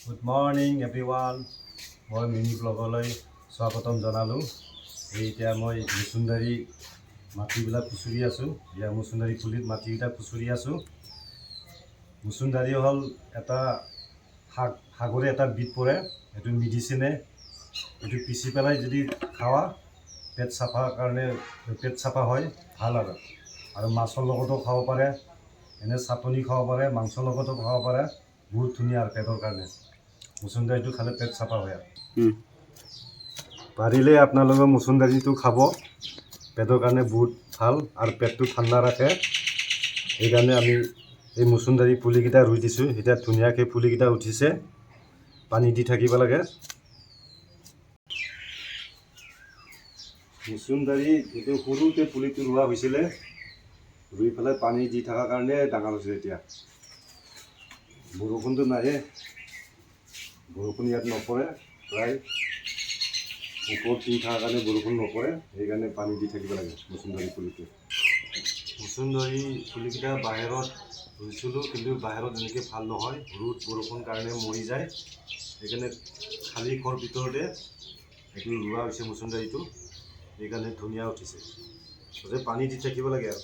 Good morning everyone. মই mini ব্লগলৈ স্বাগতম জনালোঁ। এতিয়া মই মুচুন্দাৰী মাটিবিলাক খুচুৰি আছোঁ। এতিয়া মুচুন্দাৰী পুলিত মাটিকেইটা খুচুৰি আছোঁ। মুচুন্দাৰী হ'ল এটা সাগৰে এটা বিধ পৰে। এইটো মেডিচিনে, এইটো পিচি পেলাই যদি খাৱা পেট চাফাৰ কাৰণে পেট চাফা হয় ভাল আৰু মাছৰ লগতো খাব পাৰে, এনে চাটনি খাব পাৰে, মাংসৰ লগতো খাব পাৰে। বহুত ধুনীয়া আৰু পেটৰ কাৰণে মুচুন্দাৰীটো খালে পেট চাফা হয়। পাৰিলে আপোনালোকে মুচুন্দাৰীটো খাব, পেটৰ কাৰণে বহুত ভাল আৰু পেটটো ঠাণ্ডা ৰাখে। সেইকাৰণে আমি এই মুচুন্দাৰী পুলিকেইটা ৰুই দিছোঁ। এতিয়া ধুনীয়াকৈ পুলিকেইটা উঠিছে, পানী দি থাকিব লাগে। মুচুন্দাৰী এইটো সৰুতে পুলিটো ৰোৱা হৈছিলে, ৰুই পেলাই পানী দি থকাৰ কাৰণে ডাঙৰ হৈছে। এতিয়া বৰষুণটো নাহে, বৰষুণ ইয়াত নপৰে, প্ৰায় ওপৰত টিং থকাৰ কাৰণে বৰষুণ নপৰে, সেইকাৰণে পানী দি থাকিব লাগে মুচুন্দাৰী পুলিটো। মুচুন্দাৰী পুলিকেইটা বাহিৰত ৰুইছিলোঁ, কিন্তু বাহিৰত এনেকৈ ভাল নহয়, ৰ'দ বৰষুণ কাৰণে মৰি যায়। সেইকাৰণে খালী ঘৰ ভিতৰতে এইটো ৰোৱা হৈছে মুচুন্দাৰীটো, সেইকাৰণে ধুনীয়া উঠিছে। পানী দি থাকিব লাগে আৰু